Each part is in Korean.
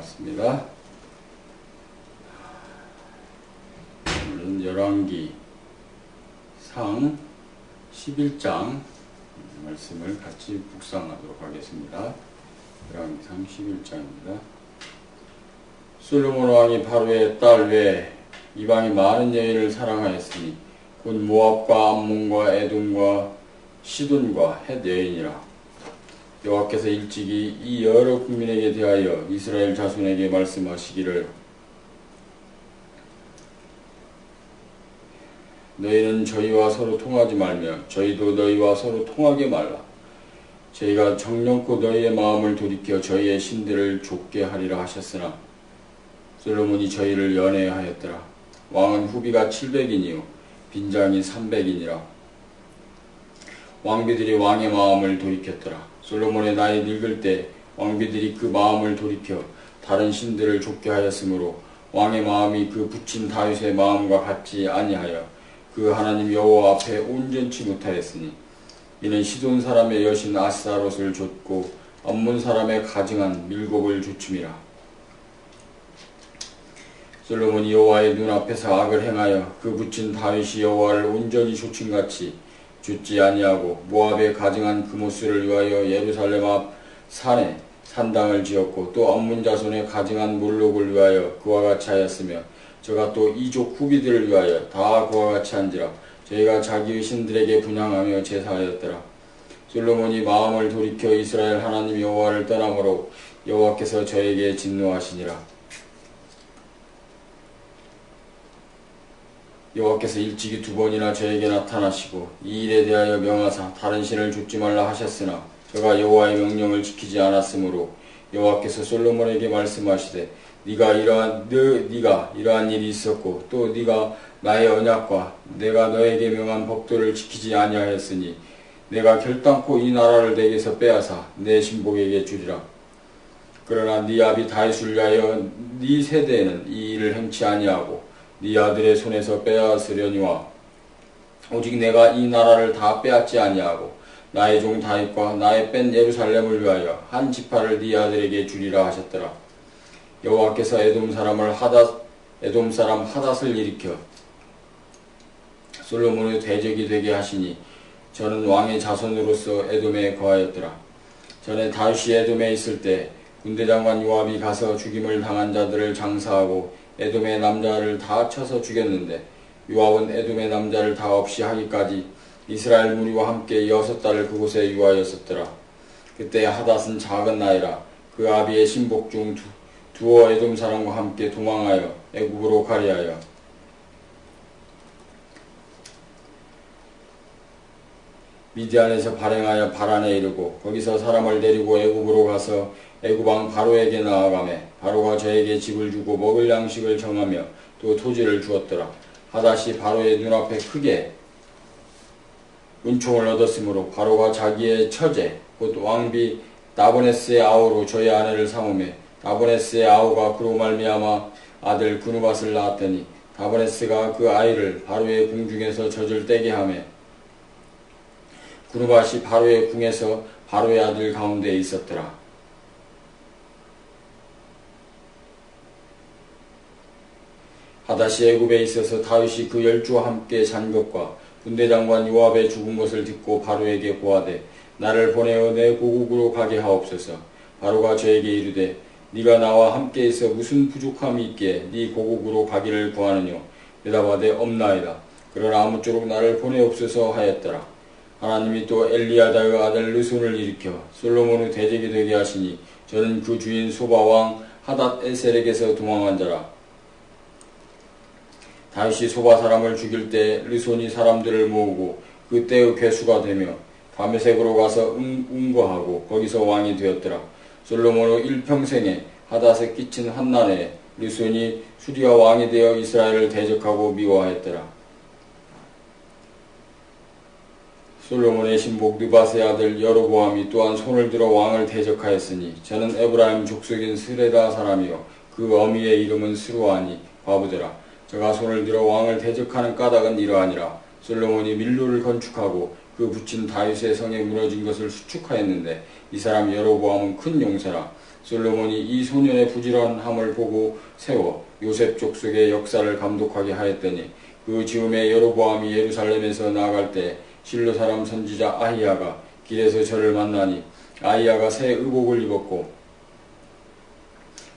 반갑습니다. 오늘은 열왕기 상 11장 말씀을 같이 묵상하도록 하겠습니다. 열왕기상 11장입니다. 솔로몬 왕이 바로의 딸 외에 이방의 많은 여인을 사랑하였으니 곧 모압과 암몬과 에돔과 시돈과 헷 여인이라. 여호와께서 일찍이 이 여러 국민에게 대하여 이스라엘 자손에게 말씀하시기를 너희는 저희와 서로 통하지 말며 저희도 너희와 서로 통하게 말라. 저희가 정령코 너희의 마음을 돌이켜 저희의 신들을 좇게 하리라 하셨으나 솔로몬이 저희를 연애하였더라. 왕은 후비가 700인이요 빈장이 300인이라. 왕비들이 왕의 마음을 돌이켰더라. 솔로몬의 나이 늙을 때 왕비들이 그 마음을 돌이켜 다른 신들을 좇게 하였으므로 왕의 마음이 그 부친 다윗의 마음과 같지 아니하여 그 하나님 여호와 앞에 온전치 못하였으니 이는 시돈 사람의 여신 아스타롯을 좇고 암몬 사람의 가증한 밀곡을 좇음이라. 솔로몬이 여호와의 눈앞에서 악을 행하여 그 부친 다윗이 여호와를 온전히 좇음같이 좇지 아니하고 모압의 가증한 그모스를 위하여 예루살렘 앞 산에 산당을 지었고 또 암몬 자손의 가증한 몰록을 위하여 그와 같이 하였으며 저가 또 이족 후비들을 위하여 다 그와 같이 한지라. 저희가 자기의 신들에게 분향하며 제사하였더라. 솔로몬이 마음을 돌이켜 이스라엘 하나님 여호와를 떠나므로 여호와께서 저에게 진노하시니라. 여호와께서 일찍이 2번이나 저에게 나타나시고 이 일에 대하여 명하사 다른 신을 좇지 말라 하셨으나 저가 여호와의 명령을 지키지 않았으므로 여호와께서 솔로몬에게 말씀하시되 네가 이러한 일이 있었고 또 네가 나의 언약과 내가 너에게 명한 법도를 지키지 아니하였으니 내가 결단코 이 나라를 내게서 빼앗아 내 신복에게 주리라. 그러나 네 아비 다윗을 위하여 네 세대에는 이 일을 행치 아니하고 네 아들의 손에서 빼앗으려니와 오직 내가 이 나라를 다 빼앗지 아니하고 나의 종 다윗과 나의 뺀 예루살렘을 위하여 한 지파를 네 아들에게 주리라 하셨더라. 여호와께서 에돔 사람 하닷을 일으켜 솔로몬의 대적이 되게 하시니 저는 왕의 자손으로서 에돔에 거하였더라. 전에 다윗이 에돔에 있을 때 군대장관 요압이 가서 죽임을 당한 자들을 장사하고 에돔의 남자를 다 쳐서 죽였는데 요압은 에돔의 남자를 다 없이 하기까지 이스라엘 무리와 함께 6달을 그곳에 유하였었더라. 그때 하닷은 작은 나이라 그 아비의 신복 중 두어 에돔 사람과 함께 도망하여 애굽으로 가리하여 미디안에서 발행하여 바란에 이르고 거기서 사람을 데리고 애굽으로 가서 애굽 왕 바로에게 나아가매 바로가 저에게 집을 주고 먹을 양식을 정하며 또 토지를 주었더라. 하닷이 바로의 눈앞에 크게 은총을 얻었으므로 바로가 자기의 처제 곧 왕비 나보네스의 아우로 저의 아내를 삼으매 나보네스의 아우가 그로 말미암아 아들 그누밧을 낳았더니 나보네스가 그 아이를 바로의 궁중에서 젖을 떼게 하매 그누밧이 바로의 궁에서 바로의 아들 가운데 있었더라. 하닷이 애굽에 있어서 다윗이 그 10주와 함께 잔 것과 군대장관 요압의 죽은 것을 듣고 바로에게 고하되 나를 보내어 내 고국으로 가게 하옵소서. 바로가 저에게 이르되 네가 나와 함께 있어 무슨 부족함이 있기에 네 고국으로 가기를 구하느뇨. 대답하되 없나이다. 그러나 아무쪼록 나를 보내옵소서 하였더라. 하나님이 또 엘리야다의 아들 르손을 일으켜 솔로몬의 대적이 되게 하시니 저는 그 주인 소바왕 하닷 에셀에게서 도망한 자라. 다윗이 소바 사람을 죽일 때 르손이 사람들을 모으고 그때의 괴수가 되며 다메섹으로 가서 응거하고 거기서 왕이 되었더라. 솔로몬의 일평생에 하닷에 끼친 환난에 르손이 수리아 왕이 되어 이스라엘을 대적하고 미워하였더라. 솔로몬의 신복 느밧의 아들 여로보암이 또한 손을 들어 왕을 대적하였으니 저는 에브라임 족속인 스레다 사람이요 그 어미의 이름은 스루아니 과부더라. 저가 손을 들어 왕을 대적하는 까닭은 이러하니라. 솔로몬이 밀로를 건축하고 그 붙인 다윗의 성에 무너진 것을 수축하였는데 이 사람 여로보암은 큰 용사라. 솔로몬이 이 소년의 부지런함을 보고 세워 요셉 족속의 역사를 감독하게 하였더니 그 즈음에 여로보암이 예루살렘에서 나아갈 때 실로 사람 선지자 아히야가 길에서 저를 만나니 아히야가 새 의복을 입었고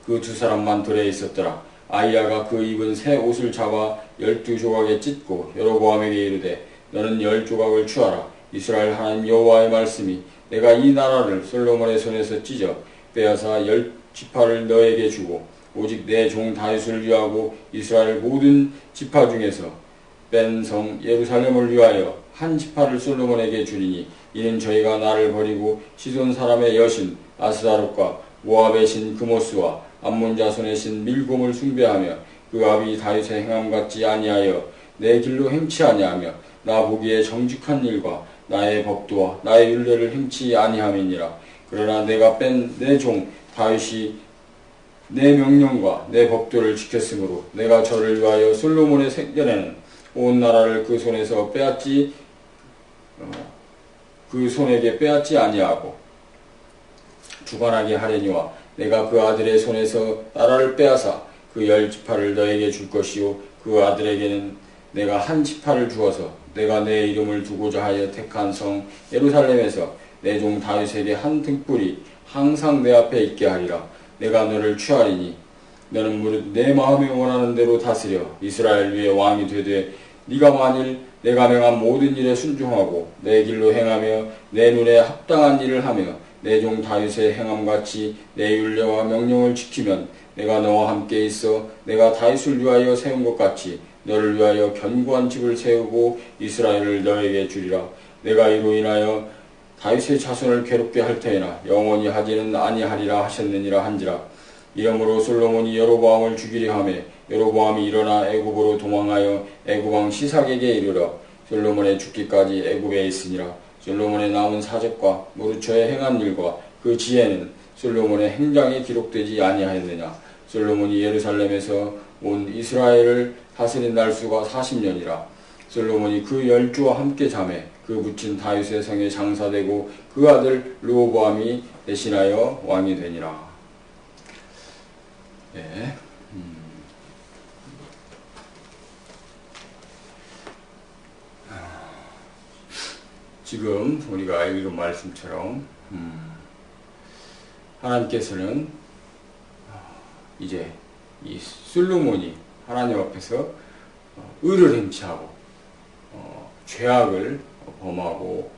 그 두 사람만 들에 있었더라. 아히야가 그 입은 새 옷을 잡아 12조각에 찢고 여로보암에게 이르되 너는 10조각을 취하라. 이스라엘 하나님 여호와의 말씀이 내가 이 나라를 솔로몬의 손에서 찢어 빼앗아 10지파를 너에게 주고 오직 내 종 다윗을 위하고 이스라엘 모든 지파 중에서 뺀 성 예루살렘을 위하여 한 지파를 솔로몬에게 주리니 이는 저희가 나를 버리고 시돈 사람의 여신 아스다롯과 모압의 신 그모스와 암몬 자손의 신 밀곰을 숭배하며 그 아비 다윗의 행함 같지 아니하여 내 길로 행치 아니하며 나 보기에 정직한 일과 나의 법도와 나의 율례를 행치 아니함이니라. 그러나 내가 뺀 내 종 다윗이 내 명령과 내 법도를 지켰으므로 내가 저를 위하여 솔로몬의 생전에는 온 나라를 그 손에서 빼앗지 그 손에게 빼앗지 아니하고 주관하게 하려니와 내가 그 아들의 손에서 나라를 빼앗아 그 10지파를 너에게 줄 것이요 그 아들에게는 내가 한 지파를 주어서 내가 내 이름을 두고자 하여 택한 성 예루살렘에서 내 종 다윗에게 한 등불이 항상 내 앞에 있게 하리라. 내가 너를 취하리니 너는 무릇 내 마음에 원하는 대로 다스려 이스라엘 위에 왕이 되되 네가 만일 내가 명한 모든 일에 순종하고 내 길로 행하며 내 눈에 합당한 일을 하며 내 종 다윗의 행함같이 내 율례와 명령을 지키면 내가 너와 함께 있어 내가 다윗을 위하여 세운 것 같이 너를 위하여 견고한 집을 세우고 이스라엘을 너에게 주리라. 내가 이로 인하여 다윗의 자손을 괴롭게 할 터이나 영원히 하지는 아니하리라 하셨느니라 한지라. 이러므로 솔로몬이 여로보암을 죽이려 하매 여로보암이 일어나 애굽으로 도망하여 애굽 왕 시삭에게 이르러 솔로몬의 죽기까지 애굽에 있으니라. 솔로몬의 남은 사적과 무릇 저의 행한 일과 그 지혜는 솔로몬의 행장에 기록되지 아니하였느냐. 솔로몬이 예루살렘에서 온 이스라엘을 다스린 날수가 40년이라. 솔로몬이 그 10주와 함께 잠에 그 붙인 다윗의 성에 장사되고 그 아들 르호보암이 대신하여 왕이 되니라. 네. 지금 우리가 읽은 말씀처럼 하나님께서는 이제 이 솔로몬이 하나님 앞에서 의를 행치하고 죄악을 범하고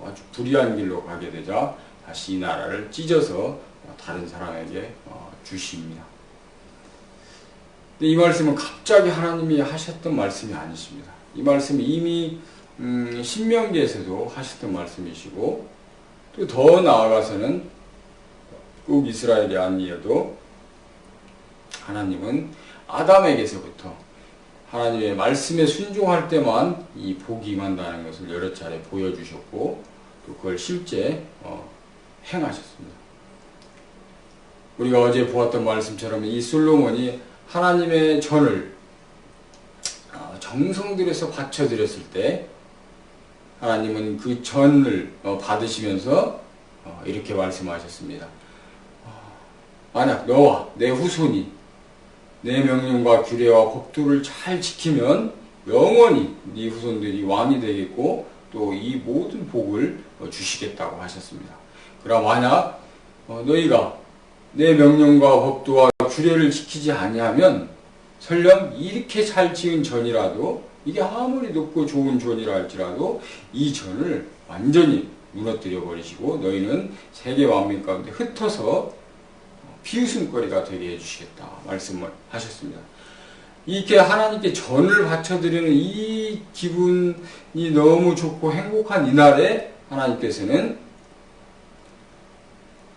아주 불의한 길로 가게 되자 다시 이 나라를 찢어서 다른 사람에게 주십니다. 근데 이 말씀은 갑자기 하나님이 하셨던 말씀이 아니십니다. 이 말씀은 이미 신명기에서도 하셨던 말씀이시고 또 더 나아가서는 꼭 이스라엘이 아니어도 하나님은 아담에게서부터 하나님의 말씀에 순종할 때만 이 복이 임한다는 것을 여러 차례 보여주셨고 또 그걸 실제 행하셨습니다. 우리가 어제 보았던 말씀처럼 이 솔로몬이 하나님의 전을 정성 들여서 바쳐드렸을 때 하나님은 그 전을 받으시면서 이렇게 말씀하셨습니다. 만약 너와 내 후손이 내 명령과 규례와 법도를 잘 지키면 영원히 네 후손들이 왕이 되겠고 또 이 모든 복을 주시겠다고 하셨습니다. 그러나 만약 너희가 내 명령과 법도와 규례를 지키지 아니하면 설령 이렇게 잘 지은 전이라도 이게 아무리 높고 좋은 전이라 할지라도 이 전을 완전히 무너뜨려 버리시고 너희는 세계 만민 가운데 흩어서 비웃음거리가 되게 해주시겠다 말씀을 하셨습니다. 이렇게 하나님께 전을 바쳐드리는 이 기분이 너무 좋고 행복한 이날에 하나님께서는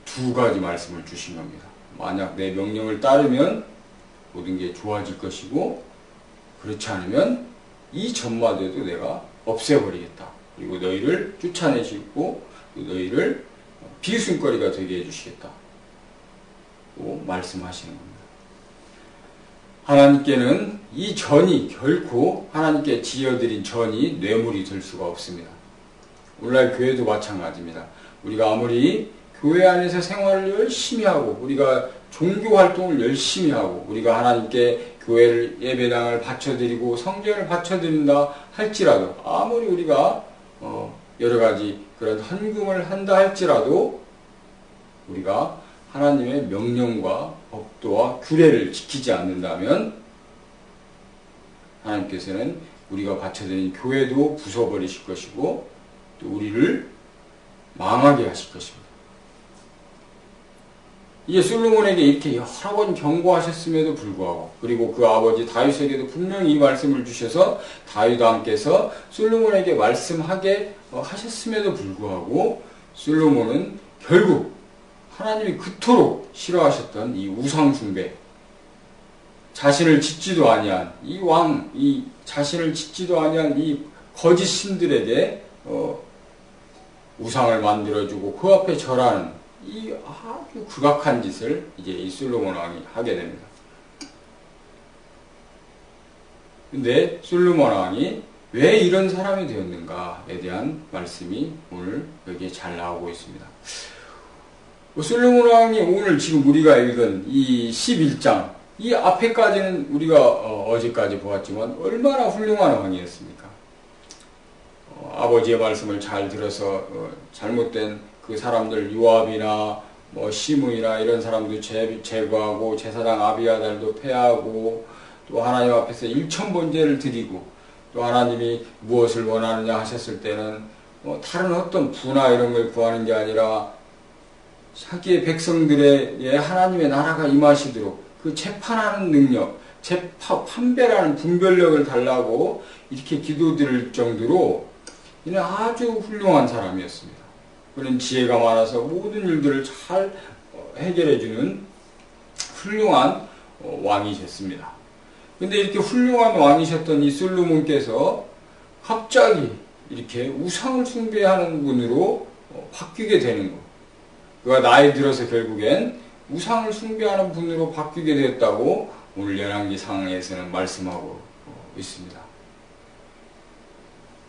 두 가지 말씀을 주신 겁니다. 만약 내 명령을 따르면 모든 게 좋아질 것이고 그렇지 않으면 이 전마저도 내가 없애버리겠다. 그리고 너희를 쫓아내시고 너희를 비웃음거리가 되게 해주시겠다. 말씀하시는 겁니다. 하나님께는 이 전이 결코 하나님께 지어드린 전이 뇌물이 될 수가 없습니다. 오늘날 교회도 마찬가지입니다. 우리가 아무리 교회 안에서 생활을 열심히 하고 우리가 종교 활동을 열심히 하고 우리가 하나님께 교회를 예배당을 바쳐드리고 성전을 바쳐드린다 할지라도 아무리 우리가 여러 가지 그런 헌금을 한다 할지라도 우리가 하나님의 명령과 법도와 규례를 지키지 않는다면 하나님께서는 우리가 바쳐드린 교회도 부숴버리실 것이고 또 우리를 망하게 하실 것입니다. 이제 솔로몬에게 이렇게 여러 번 경고하셨음에도 불구하고 그리고 그 아버지 다윗에게도 분명히 이 말씀을 주셔서 다윗 왕께서 솔로몬에게 말씀하게 하셨음에도 불구하고 솔로몬은 결국 하나님이 그토록 싫어하셨던 이 우상 숭배, 자신을 짓지도 아니한 이 왕, 이 자신을 짓지도 아니한 이 거짓 신들에게 우상을 만들어주고 그 앞에 절하는 이 아주 극악한 짓을 이제 이 솔로몬 왕이 하게 됩니다. 근데 솔로몬 왕이 왜 이런 사람이 되었는가에 대한 말씀이 오늘 여기에 잘 나오고 있습니다. 솔로몬 왕이 오늘 지금 우리가 읽은 이 11장, 이 앞에까지는 우리가 어제까지 보았지만 얼마나 훌륭한 왕이었습니까? 아버지의 말씀을 잘 들어서 잘못된 그 사람들 요압이나 시므이나 이런 사람도 제거하고 제사장 아비아달도 패하고 또 하나님 앞에서 일천번제를 드리고 또 하나님이 무엇을 원하느냐 하셨을 때는 다른 어떤 부나 이런 걸 구하는 게 아니라 자기의 백성들의 하나님의 나라가 임하시도록 그 재판하는 능력, 판별하는 분별력을 달라고 이렇게 기도드릴 정도로 이는 아주 훌륭한 사람이었습니다. 그는 지혜가 많아서 모든 일들을 잘 해결해주는 훌륭한 왕이셨습니다. 근데 이렇게 훌륭한 왕이셨던 이 솔로몬께서 갑자기 이렇게 우상을 숭배하는 분으로 바뀌게 되는 것. 그가 나이 들어서 결국엔 우상을 숭배하는 분으로 바뀌게 되었다고 오늘 열왕기상에서는 말씀하고 있습니다.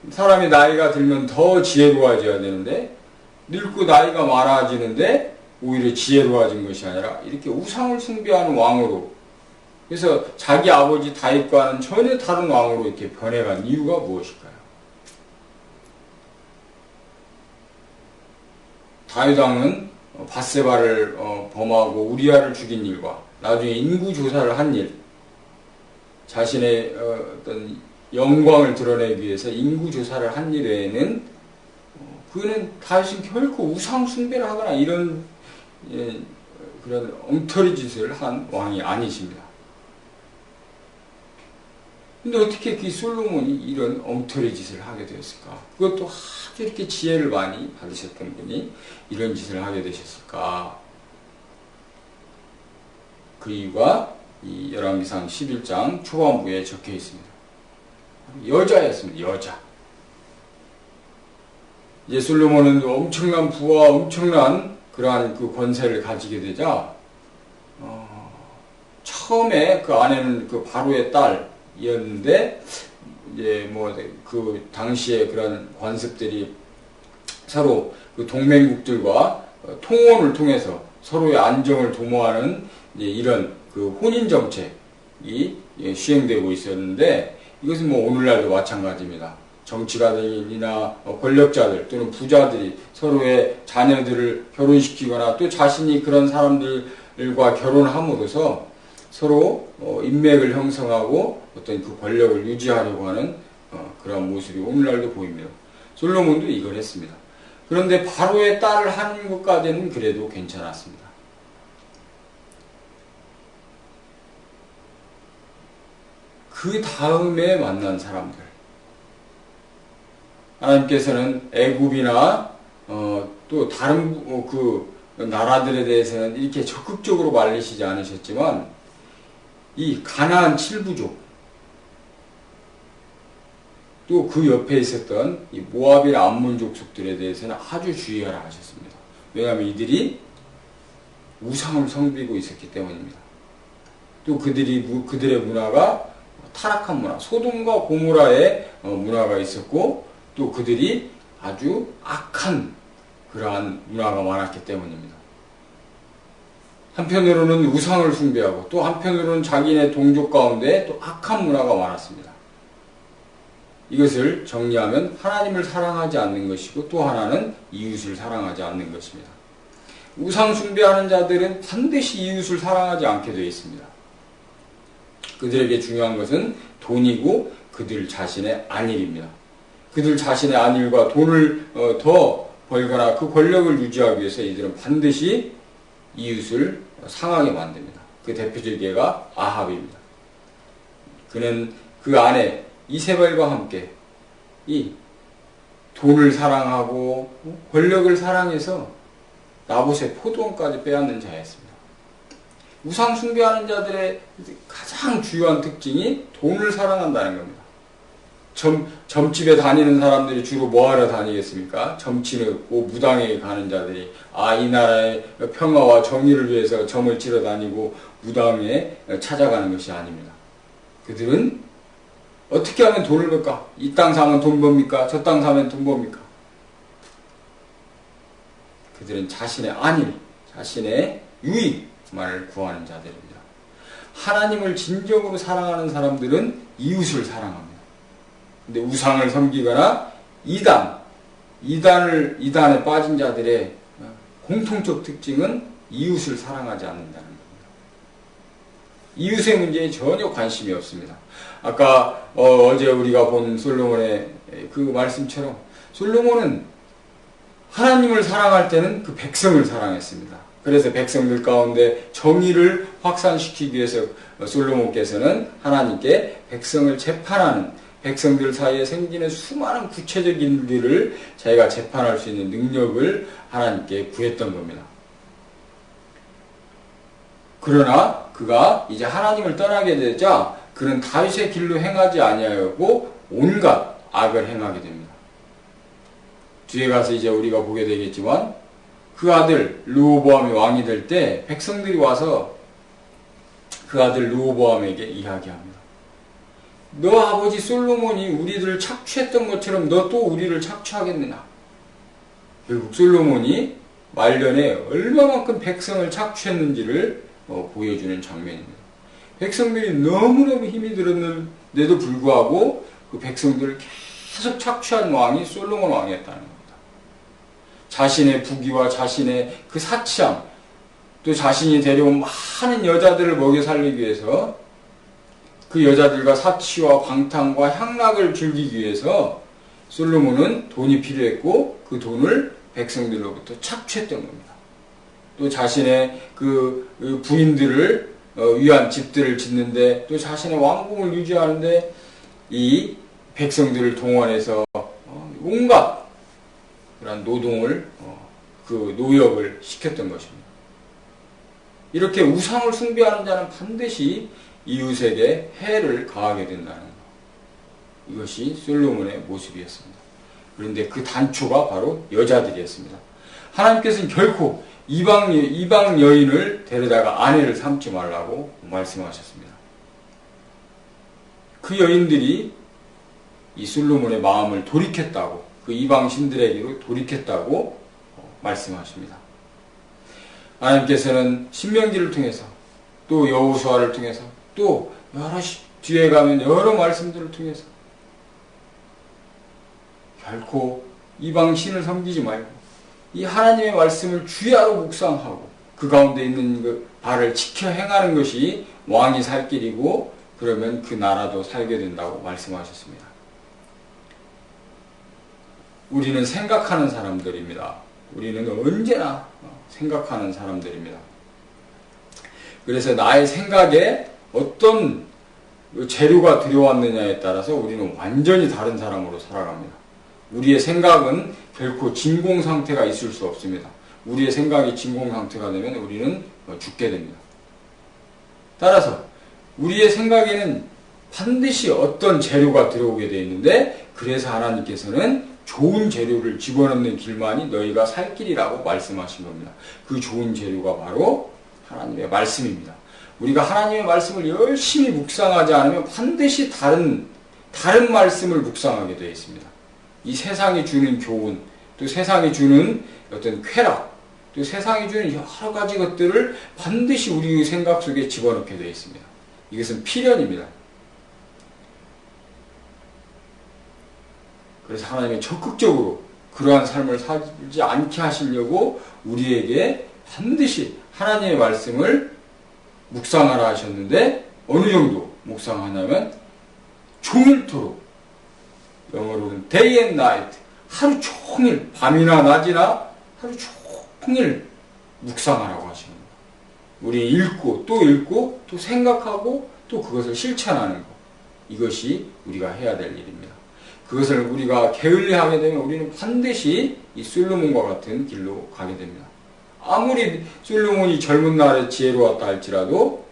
사람이 나이가 들면 더 지혜로워져야 되는데 늙고 나이가 많아지는데 오히려 지혜로워진 것이 아니라 이렇게 우상을 숭배하는 왕으로 그래서 자기 아버지 다윗과는 전혀 다른 왕으로 이렇게 변해간 이유가 무엇일까요? 다윗 왕은 밧세바를 범하고 우리아를 죽인 일과 나중에 인구 조사를 한 일, 자신의 어떤 영광을 드러내기 위해서 인구 조사를 한 일 외에는 그는 다윗은 결코 우상 숭배를 하거나 이런 그런 엉터리 짓을 한 왕이 아니십니다. 근데 어떻게 그 솔로몬이 이런 엉터리 짓을 하게 되었을까? 그것도 아주 이렇게 지혜를 많이 받으셨던 분이 이런 짓을 하게 되셨을까? 그 이유가 이 열왕기상 11장 초반부에 적혀 있습니다. 여자였습니다. 여자. 이제 솔로몬은 엄청난 부와 엄청난 그러한 그 권세를 가지게 되자 처음에 그 아내는 그 바로의 딸이었는데 이제 뭐 그 당시에 그런 관습들이 서로 그 동맹국들과 통혼을 통해서 서로의 안정을 도모하는 이제 이런 그 혼인 정책이 시행되고 있었는데 이것은 뭐 오늘날도 마찬가지입니다. 정치가들이나 권력자들 또는 부자들이 서로의 자녀들을 결혼시키거나 또 자신이 그런 사람들과 결혼함으로써 서로 인맥을 형성하고 어떤 그 권력을 유지하려고 하는 그런 모습이 오늘날도 보입니다. 솔로몬도 이걸 했습니다. 그런데 바로의 딸을 하는 것까지는 그래도 괜찮았습니다. 그 다음에 만난 사람들, 하나님께서는 애굽이나 또 다른 그 나라들에 대해서는 이렇게 적극적으로 말리시지 않으셨지만 이 가나안 7부족 또 그 옆에 있었던 이 모압이나 암몬 족속들에 대해서는 아주 주의하라 하셨습니다. 왜냐하면 이들이 우상을 섬기고 있었기 때문입니다. 또 그들의 문화가 타락한 문화, 소돔과 고모라의 문화가 있었고 또 그들이 아주 악한 그러한 문화가 많았기 때문입니다. 한편으로는 우상을 숭배하고 또 한편으로는 자기네 동족 가운데 또 악한 문화가 많았습니다. 이것을 정리하면 하나님을 사랑하지 않는 것이고 또 하나는 이웃을 사랑하지 않는 것입니다. 우상 숭배하는 자들은 반드시 이웃을 사랑하지 않게 되어 있습니다. 그들에게 중요한 것은 돈이고 그들 자신의 안일입니다. 그들 자신의 안일과 돈을 더 벌거나 그 권력을 유지하기 위해서 이들은 반드시 이웃을 상하게 만듭니다. 그 대표적 예가 아합입니다. 그는 그 아내 이세벨과 함께 이 돈을 사랑하고 권력을 사랑해서 나봇의 포도원까지 빼앗는 자였습니다. 우상 숭배하는 자들의 가장 주요한 특징이 돈을 사랑한다는 겁니다. 점집에 다니는 사람들이 주로 뭐하러 다니겠습니까? 점치고 무당에 가는 자들이 이 나라의 평화와 정의를 위해서 점을 치러 다니고 무당에 찾아가는 것이 아닙니다. 그들은 어떻게 하면 돈을 벌까? 이 땅 사면 돈 법니까? 저 땅 사면 돈 법니까? 그들은 자신의 안일, 자신의 유익만을 구하는 자들입니다. 하나님을 진정으로 사랑하는 사람들은 이웃을 사랑합니다. 근데 우상을 섬기거나 이단에 빠진 자들의 공통적 특징은 이웃을 사랑하지 않는다는 겁니다. 이웃의 문제에 전혀 관심이 없습니다. 아까 어제 우리가 본 솔로몬의 그 말씀처럼 솔로몬은 하나님을 사랑할 때는 그 백성을 사랑했습니다. 그래서 백성들 가운데 정의를 확산시키기 위해서 솔로몬께서는 하나님께 백성을 재판하는 백성들 사이에 생기는 수많은 구체적인 일들을 자기가 재판할 수 있는 능력을 하나님께 구했던 겁니다. 그러나 그가 이제 하나님을 떠나게 되자 그는 다윗의 길로 행하지 아니하였고 온갖 악을 행하게 됩니다. 뒤에 가서 이제 우리가 보게 되겠지만 그 아들 르호보암이 왕이 될 때 백성들이 와서 그 아들 르호보암에게 이야기합니다. 너 아버지 솔로몬이 우리들을 착취했던 것처럼 너 또 우리를 착취하겠느냐. 결국 솔로몬이 말년에 얼마만큼 백성을 착취했는지를 보여주는 장면입니다. 백성들이 너무너무 힘이 들었는데도 불구하고 그 백성들을 계속 착취한 왕이 솔로몬 왕이었다는 겁니다. 자신의 부귀와 자신의 그 사치함, 또 자신이 데려온 많은 여자들을 먹여 살리기 위해서 그 여자들과 사치와 방탕과 향락을 즐기기 위해서 솔로몬은 돈이 필요했고 그 돈을 백성들로부터 착취했던 겁니다. 또 자신의 그 부인들을 위한 집들을 짓는데 또 자신의 왕궁을 유지하는데 이 백성들을 동원해서 온갖 그런 노동을 그 노역을 시켰던 것입니다. 이렇게 우상을 숭배하는 자는 반드시 이웃에게 해를 가하게 된다는 것. 이것이 솔로몬의 모습이었습니다. 그런데 그 단초가 바로 여자들이었습니다. 하나님께서는 결코 이방 여인을 데려다가 아내를 삼지 말라고 말씀하셨습니다. 그 여인들이 이 솔로몬의 마음을 돌이켰다고, 그 이방 신들에게로 돌이켰다고 말씀하십니다. 하나님께서는 신명기를 통해서 또 여호수아를 통해서 또 여러 뒤에 가면 여러 말씀들을 통해서 결코 이방 신을 섬기지 말고 이 하나님의 말씀을 주야로 묵상하고 그 가운데 있는 그 바를 지켜 행하는 것이 왕이 살 길이고 그러면 그 나라도 살게 된다고 말씀하셨습니다. 우리는 생각하는 사람들입니다. 우리는 언제나 생각하는 사람들입니다. 그래서 나의 생각에 어떤 재료가 들어왔느냐에 따라서 우리는 완전히 다른 사람으로 살아갑니다. 우리의 생각은 결코 진공 상태가 있을 수 없습니다. 우리의 생각이 진공 상태가 되면 우리는 죽게 됩니다. 따라서 우리의 생각에는 반드시 어떤 재료가 들어오게 되어 있는데 그래서 하나님께서는 좋은 재료를 집어넣는 길만이 너희가 살 길이라고 말씀하신 겁니다. 그 좋은 재료가 바로 하나님의 말씀입니다. 우리가 하나님의 말씀을 열심히 묵상하지 않으면 반드시 다른 말씀을 묵상하게 되어 있습니다. 이 세상이 주는 교훈, 또 세상이 주는 어떤 쾌락, 또 세상이 주는 여러 가지 것들을 반드시 우리 생각 속에 집어넣게 되어 있습니다. 이것은 필연입니다. 그래서 하나님이 적극적으로 그러한 삶을 살지 않게 하시려고 우리에게 반드시 하나님의 말씀을 묵상하라 하셨는데, 어느 정도 묵상하냐면 종일토록, 영어로는 day and night, 하루 종일, 밤이나 낮이나 하루 종일 묵상하라고 하시는 거예요. 우리 읽고 또 생각하고 또 그것을 실천하는 것, 이것이 우리가 해야 될 일입니다. 그것을 우리가 게을리하게 되면 우리는 반드시 이 솔로몬과 같은 길로 가게 됩니다. 아무리 솔로몬이 젊은 날에 지혜로웠다 할지라도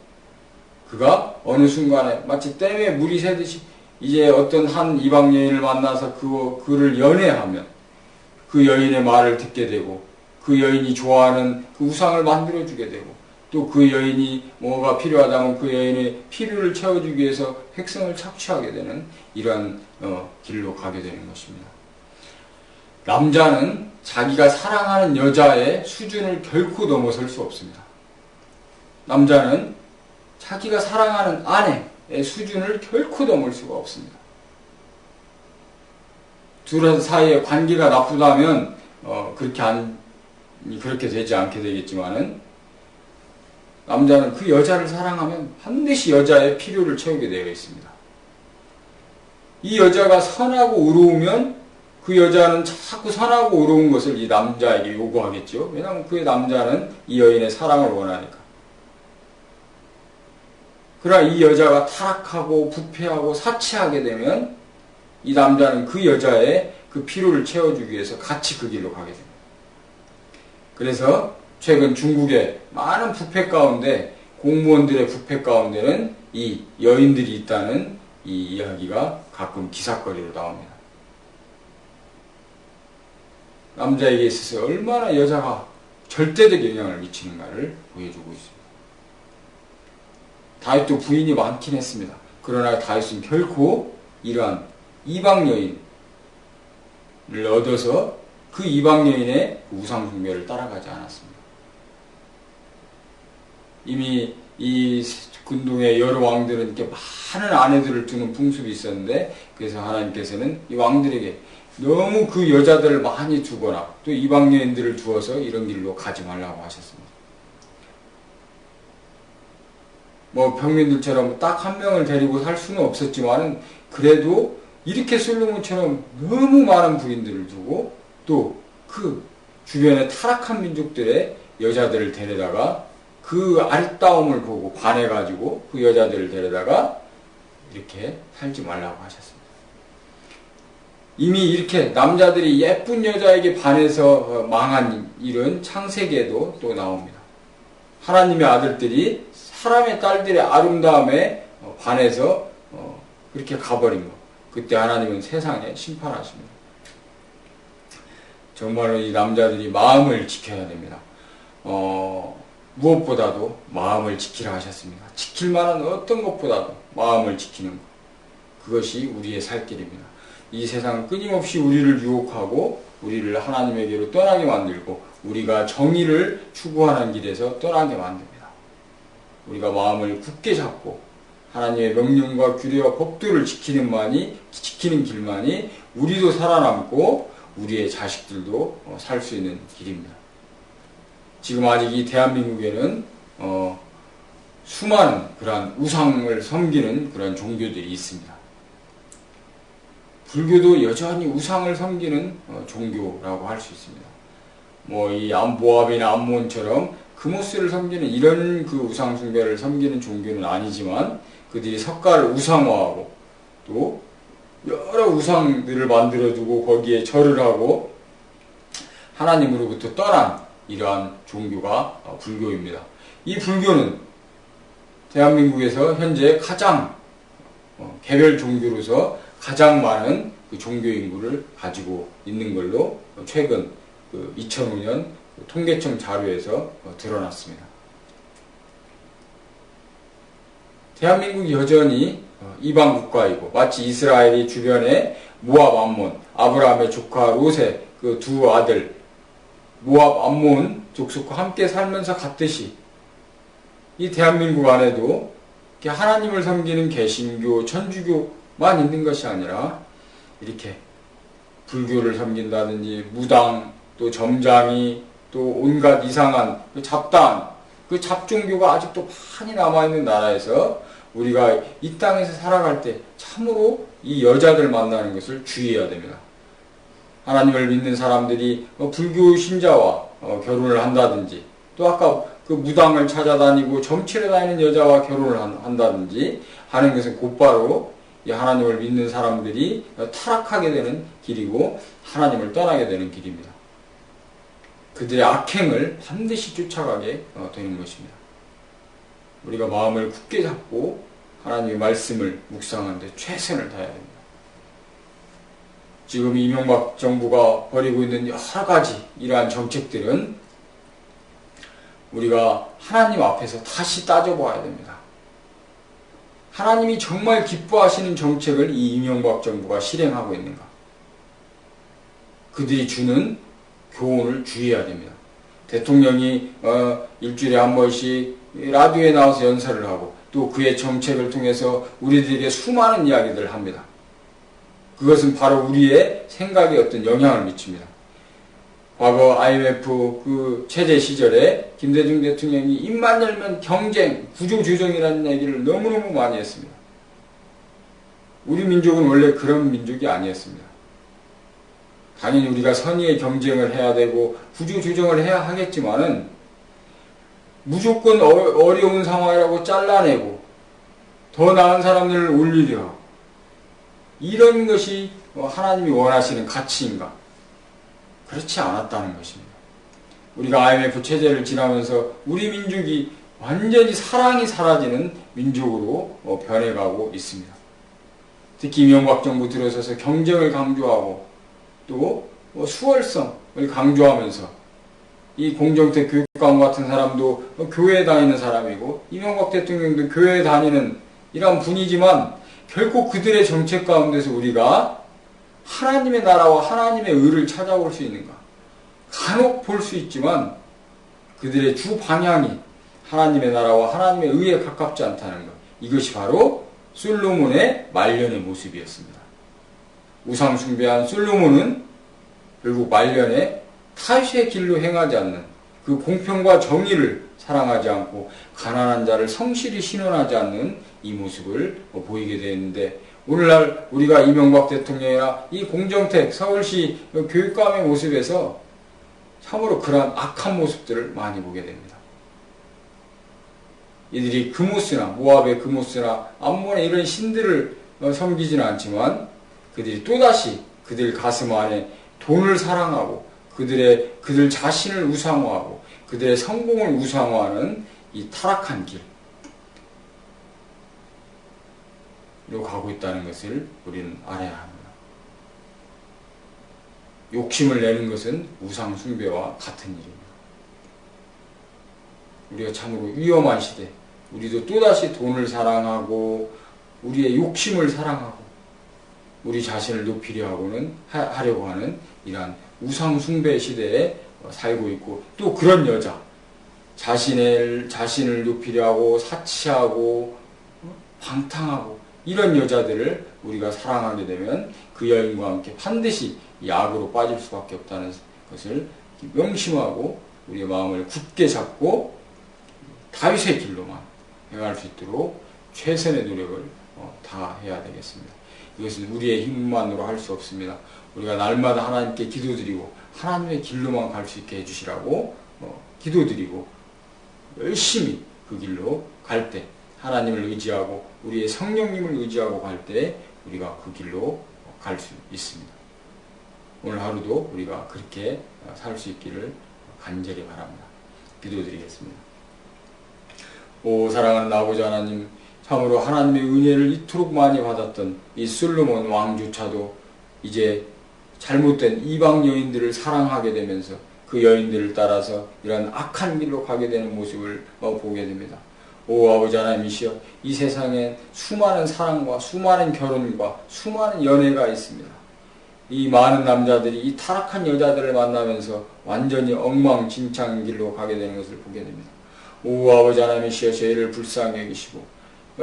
그가 어느 순간에 마치 댐에 물이 새듯이 이제 어떤 한 이방 여인을 만나서 그를 연애하면 그 여인의 말을 듣게 되고, 그 여인이 좋아하는 그 우상을 만들어주게 되고, 또 그 여인이 뭐가 필요하다면 그 여인의 필요를 채워주기 위해서 백성을 착취하게 되는 이러한 길로 가게 되는 것입니다. 남자는 자기가 사랑하는 여자의 수준을 결코 넘어설 수 없습니다. 남자는 자기가 사랑하는 아내의 수준을 결코 넘을 수가 없습니다. 둘 사이의 관계가 나쁘다면 그렇게 되지 않게 되겠지만은, 남자는 그 여자를 사랑하면 반드시 여자의 필요를 채우게 되어 있습니다. 이 여자가 선하고 의로우면 그 여자는 자꾸 선하고 의로운 것을 이 남자에게 요구하겠죠. 왜냐하면 그 남자는 이 여인의 사랑을 원하니까. 그러나 이 여자가 타락하고 부패하고 사치하게 되면 이 남자는 그 여자의 그 필요를 채워주기 위해서 같이 그 길로 가게 됩니다. 그래서 최근 중국의 많은 부패 가운데, 공무원들의 부패 가운데는 이 여인들이 있다는 이 이야기가 가끔 기사거리로 나옵니다. 남자에게 있어서 얼마나 여자가 절대적 영향을 미치는가를 보여주고 있습니다. 다윗도 부인이 많긴 했습니다. 그러나 다윗은 결코 이러한 이방 여인을 얻어서 그 이방 여인의 우상 숭배를 따라가지 않았습니다. 이미 이 근동의 여러 왕들은 이렇게 많은 아내들을 두는 풍습이 있었는데, 그래서 하나님께서는 이 왕들에게 너무 그 여자들을 많이 두거나 또 이방 여인들을 두어서 이런 길로 가지 말라고 하셨습니다. 뭐 평민들처럼 딱 한 명을 데리고 살 수는 없었지만은, 그래도 이렇게 솔로몬처럼 너무 많은 부인들을 두고 또 그 주변의 타락한 민족들의 여자들을 데려다가 그 아리따움을 보고 반해가지고 그 여자들을 데려다가 이렇게 살지 말라고 하셨습니다. 이미 이렇게 남자들이 예쁜 여자에게 반해서 망한 일은 창세기에도 또 나옵니다. 하나님의 아들들이 사람의 딸들의 아름다움에 반해서 그렇게 가버린 것. 그때 하나님은 세상에 심판하십니다. 정말로 이 남자들이 마음을 지켜야 됩니다. 무엇보다도 마음을 지키라 하셨습니다. 지킬 만한 어떤 것보다도 마음을 지키는 것. 그것이 우리의 살 길입니다. 이 세상은 끊임없이 우리를 유혹하고 우리를 하나님에게로 떠나게 만들고 우리가 정의를 추구하는 길에서 떠나게 만듭니다. 우리가 마음을 굳게 잡고 하나님의 명령과 규례와 법도를 지키는 길만이 우리도 살아남고 우리의 자식들도 살 수 있는 길입니다. 지금 아직 이 대한민국에는 수많은 그러한 우상을 섬기는 그런 종교들이 있습니다. 불교도 여전히 우상을 섬기는 종교라고 할 수 있습니다. 뭐 이 모압이나 암몬처럼 금오스를 섬기는 이런 그 우상 숭배를 섬기는 종교는 아니지만, 그들이 석가를 우상화하고 또 여러 우상들을 만들어두고 거기에 절을 하고 하나님으로부터 떠난 이러한 종교가 불교입니다. 이 불교는 대한민국에서 현재 가장 개별 종교로서 가장 많은 그 종교 인구를 가지고 있는 걸로 최근 2005년 통계청 자료에서 드러났습니다. 대한민국이 여전히 이방 국가이고, 마치 이스라엘이 주변에 모압 암몬, 아브라함의 조카 롯의 그 두 아들 모압 암몬 족속과 함께 살면서 갔듯이 이 대한민국 안에도 하나님을 섬기는 개신교, 천주교만 있는 것이 아니라 이렇게 불교를 섬긴다든지 무당, 또 점장이, 또 온갖 이상한 잡다한 그 잡종교가 아직도 많이 남아있는 나라에서 우리가 이 땅에서 살아갈 때 참으로 이 여자들 만나는 것을 주의해야 됩니다. 하나님을 믿는 사람들이 불교 신자와 결혼을 한다든지, 또 아까 그 무당을 찾아다니고 점치러 다니는 여자와 결혼을 한다든지 하는 것은 곧바로 이 하나님을 믿는 사람들이 타락하게 되는 길이고 하나님을 떠나게 되는 길입니다. 그들의 악행을 반드시 쫓아가게 되는 것입니다. 우리가 마음을 굳게 잡고 하나님의 말씀을 묵상하는데 최선을 다해야 됩니다. 지금 이명박 정부가 벌이고 있는 여러 가지 이러한 정책들은 우리가 하나님 앞에서 다시 따져봐야 됩니다. 하나님이 정말 기뻐하시는 정책을 이 이명박 정부가 실행하고 있는가? 그들이 주는 교훈을 주의해야 됩니다. 대통령이 일주일에 한 번씩 라디오에 나와서 연설을 하고 또 그의 정책을 통해서 우리들에게 수많은 이야기들을 합니다. 그것은 바로 우리의 생각에 어떤 영향을 미칩니다. 과거 IMF 그 체제 시절에 김대중 대통령이 입만 열면 경쟁, 구조조정이라는 얘기를 너무너무 많이 했습니다. 우리 민족은 원래 그런 민족이 아니었습니다. 당연히 우리가 선의의 경쟁을 해야 되고 구조조정을 해야 하겠지만은 무조건 어려운 상황이라고 잘라내고 더 나은 사람들을 올리려 하고 이런 것이 하나님이 원하시는 가치인가? 그렇지 않았다는 것입니다. 우리가 IMF 체제를 지나면서 우리 민족이 완전히 사랑이 사라지는 민족으로 변해가고 있습니다. 특히 이명박 정부 들어서서 경쟁을 강조하고 또 수월성을 강조하면서 이 공정태 교육감 같은 사람도 교회에 다니는 사람이고 이명박 대통령도 교회에 다니는 이런 분이지만 결코 그들의 정책 가운데서 우리가 하나님의 나라와 하나님의 의를 찾아볼 수 있는가? 간혹 볼 수 있지만 그들의 주 방향이 하나님의 나라와 하나님의 의에 가깝지 않다는 것. 이것이 바로 솔로몬의 말년의 모습이었습니다. 우상 숭배한 솔로몬은 결국 말년에 타시의 길로 행하지 않는 그 공평과 정의를 사랑하지 않고 가난한 자를 성실히 신원하지 않는 이 모습을 보이게 되었는데 오늘날 우리가 이명박 대통령이나 이 공정택 서울시 교육감의 모습에서 참으로 그러한 악한 모습들을 많이 보게 됩니다. 이들이 그모스나 모압의 그모스나 암몬의 이런 신들을 섬기지는 않지만 그들이 또다시 그들 가슴 안에 돈을 사랑하고 그들 자신을 우상화하고 그들의 성공을 우상화하는 이 타락한 길로 가고 있다는 것을 우리는 알아야 합니다. 욕심을 내는 것은 우상 숭배와 같은 일입니다. 우리가 참으로 위험한 시대, 우리도 또다시 돈을 사랑하고 우리의 욕심을 사랑하고 우리 자신을 하려고 하는 이러한 우상 숭배 시대에 살고 있고 또 그런 여자, 자신을 높이려 하고 사치하고 방탕하고 이런 여자들을 우리가 사랑하게 되면 그 여인과 함께 반드시 이 악으로 빠질 수밖에 없다는 것을 명심하고 우리의 마음을 굳게 잡고 다윗의 길로만 행할 수 있도록 최선의 노력을 다해야 되겠습니다. 이것은 우리의 힘만으로 할 수 없습니다. 우리가 날마다 하나님께 기도드리고 하나님의 길로만 갈 수 있게 해주시라고 기도드리고 열심히 그 길로 갈 때 하나님을 의지하고 우리의 성령님을 의지하고 갈 때 우리가 그 길로 갈 수 있습니다. 오늘 하루도 우리가 그렇게 살 수 있기를 간절히 바랍니다. 기도드리겠습니다. 오 사랑하는 아버지 하나님, 참으로 하나님의 은혜를 이토록 많이 받았던 이 솔로몬 왕조차도 이제 잘못된 이방 여인들을 사랑하게 되면서 그 여인들을 따라서 이런 악한 길로 가게 되는 모습을 보게 됩니다. 오 아버지 하나님이시여, 이 세상에 수많은 사랑과 수많은 결혼과 수많은 연애가 있습니다. 이 많은 남자들이 이 타락한 여자들을 만나면서 완전히 엉망진창 길로 가게 되는 것을 보게 됩니다. 오 아버지 하나님이시여 저희를 불쌍히 여기시고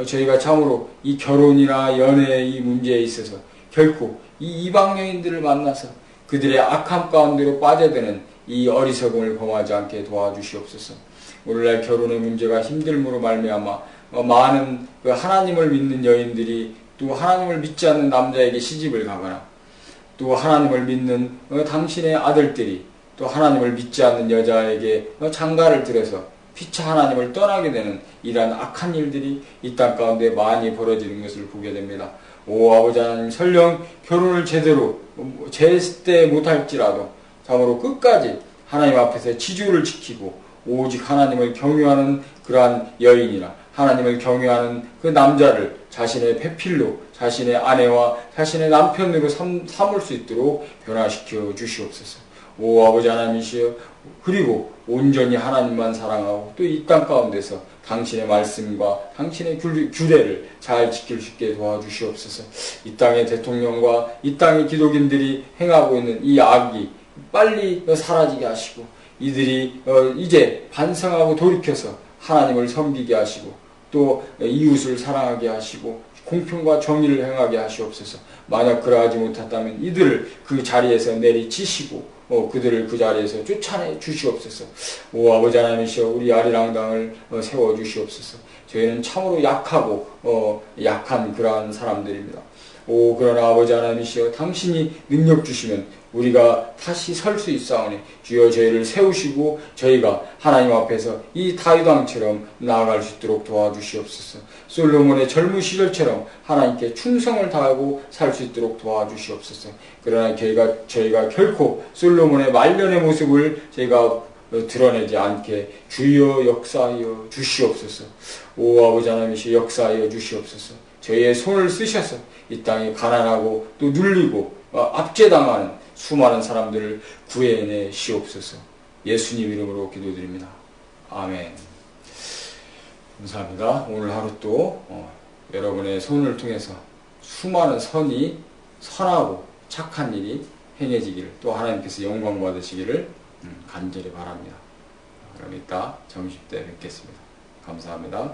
저희가 참으로 이 결혼이나 연애의 이 문제에 있어서 결코 이 이방 여인들을 만나서 그들의 악함 가운데로 빠져드는 이 어리석음을 범하지 않게 도와주시옵소서. 오늘날 결혼의 문제가 힘듦으로 말미암아 많은 그 하나님을 믿는 여인들이 또 하나님을 믿지 않는 남자에게 시집을 가거나 또 하나님을 믿는 당신의 아들들이 또 하나님을 믿지 않는 여자에게 장가를 들어서 피차 하나님을 떠나게 되는 이러한 악한 일들이 이 땅 가운데 많이 벌어지는 것을 보게 됩니다. 오 아버지 하나님, 설령 결혼을 제대로 제때 못할지라도 참으로 끝까지 하나님 앞에서 지조를 지키고 오직 하나님을 경유하는 그러한 여인이나 하나님을 경유하는 그 남자를 자신의 배필로 자신의 아내와 자신의 남편으로 삼을 수 있도록 변화시켜 주시옵소서. 오 아버지 하나님이시여, 그리고 온전히 하나님만 사랑하고 또 이 땅 가운데서 당신의 말씀과 당신의 규례를 잘 지킬 수 있게 도와주시옵소서. 이 땅의 대통령과 이 땅의 기독인들이 행하고 있는 이 악이 빨리 사라지게 하시고 이들이 이제 반성하고 돌이켜서 하나님을 섬기게 하시고 또 이웃을 사랑하게 하시고 공평과 정의를 행하게 하시옵소서. 만약 그러하지 못했다면 이들을 그 자리에서 내리치시고 그들을 그 자리에서 쫓아내 주시옵소서. 오 아버지 하나님이시여, 우리 아리랑 당을 세워 주시옵소서. 저희는 참으로 약하고 약한 그러한 사람들입니다. 오 그러나 아버지 하나님이시여, 당신이 능력 주시면 우리가 다시 설 수 있사오니 주여 저희를 세우시고 저희가 하나님 앞에서 이 다윗 왕처럼 나아갈 수 있도록 도와주시옵소서. 솔로몬의 젊은 시절처럼 하나님께 충성을 다하고 살 수 있도록 도와주시옵소서. 그러나 저희가 결코 솔로몬의 말년의 모습을 저희가 드러내지 않게 주여 역사하여 주시옵소서. 오 아버지 하나님이시여, 역사하여 주시옵소서. 저희의 손을 쓰셔서 이 땅에 가난하고 또 눌리고 압제당하는 수많은 사람들을 구해내 시옵소서. 예수님 이름으로 기도드립니다. 아멘. 감사합니다. 오늘 하루 또 여러분의 손을 통해서 수많은 선하고 착한 일이 행해지기를, 또 하나님께서 영광 받으시기를 간절히 바랍니다. 그럼 이따 점심 때 뵙겠습니다. 감사합니다.